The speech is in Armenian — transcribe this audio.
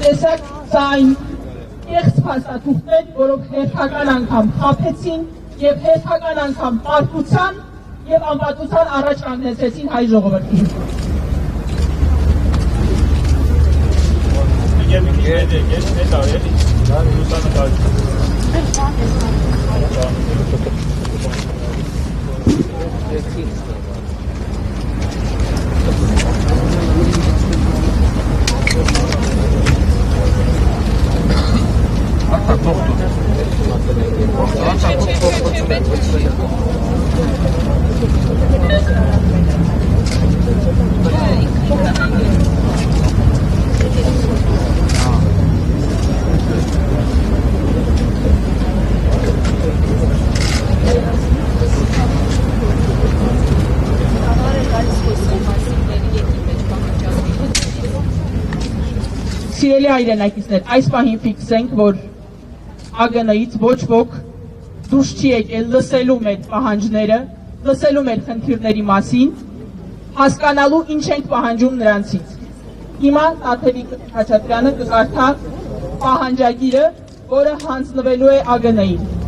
Տեսակ սա այն կեղծ փաստաթուղթեր, որոնք հերթական անգամ խաբեցին եւ հերթական անգամ պարտության եւ անպատության առաջ կանգնեցրեցին հայ ժողովրդին։ Սիրելի հայրենակիցներ, այս պահին ֆիքսենք, որ ԱԳՆ-ից ոչ ոք դուրս չի եկել լսելու մեր պահանջները, լսելու մեր խնդիրների մասին, հասկանալու ինչ ենք պահանջում նրանցից։ Հիմա Տաթևիկ Խաչատրյանը կկարդա պահանջագիրը, որը հանձնվելու է ԱԳՆ-ին։